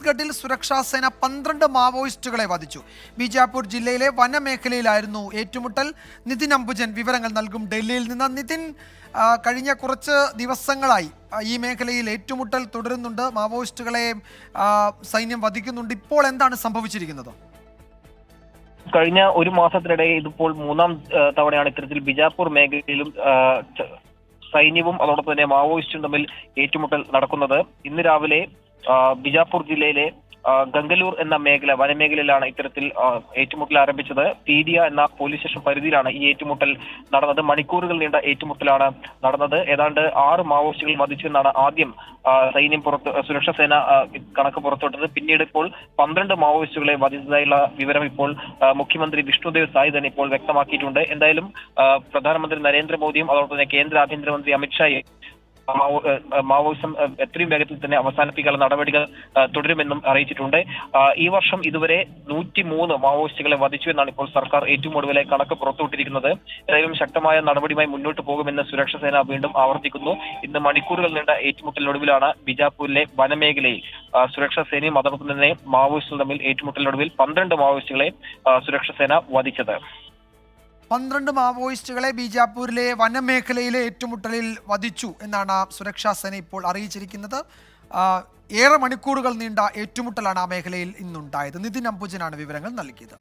ഛത്തീസ്ഗഡിൽ സുരക്ഷാ സേന 12 മാവോയിസ്റ്റുകളെ വധിച്ചു. ബീജാപൂർ ജില്ലയിലെ വനമേഖലയിലായിരുന്നു ഏറ്റുമുട്ടൽ. നിതിൻ അംബുജൻ വിവരങ്ങൾ നൽകും ഡൽഹിയിൽ നിന്ന്. നിതിൻ, കഴിഞ്ഞ കുറച്ച് ദിവസങ്ങളായി ഈ മേഖലയിൽ ഏറ്റുമുട്ടൽ തുടരുന്നുണ്ട്, മാവോയിസ്റ്റുകളെ സൈന്യം വധിക്കുന്നുണ്ട്. ഇപ്പോൾ എന്താണ് സംഭവിച്ചിരിക്കുന്നത്? കഴിഞ്ഞ ഒരു മാസത്തിനിടെ ഇതിപ്പോൾ മൂന്നാം തവണയാണ് ഇത്തരത്തിൽ ബിജാപൂർ മേഖലയിലും സൈന്യവും അതോടൊപ്പം തന്നെ മാവോയിസ്റ്റും തമ്മിൽ ഏറ്റുമുട്ടൽ നടക്കുന്നത്. ഇന്ന് രാവിലെ ബിജാപൂർ ജില്ലയിലെ ഗംഗലൂർ എന്ന വനമേഖലയിലാണ് ഇത്തരത്തിൽ ഏറ്റുമുട്ടൽ ആരംഭിച്ചത്. പീഡിയ എന്ന പോലീസ് സ്റ്റേഷൻ പരിധിയിലാണ് ഈ ഏറ്റുമുട്ടൽ നടന്നത്. മണിക്കൂറുകൾ നീണ്ട ഏറ്റുമുട്ടലാണ് നടന്നത്. ഏതാണ്ട് 6 മാവോയിസ്റ്റുകൾ വധിച്ചു എന്നാണ് ആദ്യം സുരക്ഷാ സേന കണക്ക് പുറത്തുവിട്ടത്. പിന്നീട് ഇപ്പോൾ 12 മാവോയിസ്റ്റുകളെ വധിച്ചതായുള്ള വിവരം ഇപ്പോൾ മുഖ്യമന്ത്രി വിഷ്ണുദേവ് സായ് തന്നെ ഇപ്പോൾ വ്യക്തമാക്കിയിട്ടുണ്ട്. എന്തായാലും പ്രധാനമന്ത്രി നരേന്ദ്രമോദിയും അതോടൊപ്പം തന്നെ കേന്ദ്ര ആഭ്യന്തരമന്ത്രി അമിത്ഷായും മാവോയിസം എത്രയും വേഗത്തിൽ തന്നെ അവസാനിപ്പിക്കാനുള്ള നടപടികൾ തുടരുമെന്നും അറിയിച്ചിട്ടുണ്ട്. ഈ വർഷം ഇതുവരെ 103 മാവോയിസ്റ്റുകളെ വധിച്ചു എന്നാണ് ഇപ്പോൾ സർക്കാർ ഏറ്റവും ഒടുവിലെ കണക്ക് പുറത്തുവിട്ടിരിക്കുന്നത്. ഏതായാലും ശക്തമായ നടപടിയുമായി മുന്നോട്ട് പോകുമെന്ന് സുരക്ഷാ സേന വീണ്ടും ആവർത്തിക്കുന്നു. ഇന്ന് മണിക്കൂറുകൾ നീണ്ട ഏറ്റുമുട്ടലിനൊടുവിലാണ് ബിജാപൂരിലെ വനമേഖലയിൽ സുരക്ഷാ സേനയും അതോടൊപ്പം തന്നെ മാവോയിസ്റ്റുകൾ തമ്മിൽ ഏറ്റുമുട്ടലിനൊടുവിൽ 12 മാവോയിസ്റ്റുകളെ സുരക്ഷാ സേന വധിച്ചത്. 12 മാവോയിസ്റ്റുകളെ ബീജാപൂരിലെ വനമേഖലയിലെ ഏറ്റുമുട്ടലിൽ വധിച്ചു എന്നാണ് സുരക്ഷാ സേന ഇപ്പോൾ അറിയിച്ചിരിക്കുന്നത്. ഏറെ മണിക്കൂറുകൾ നീണ്ട ഏറ്റുമുട്ടലാണ് ആ മേഖലയിൽ ഇന്നുണ്ടായത്. നിതിൻ അംബുജനാണ് വിവരങ്ങൾ നൽകിയത്.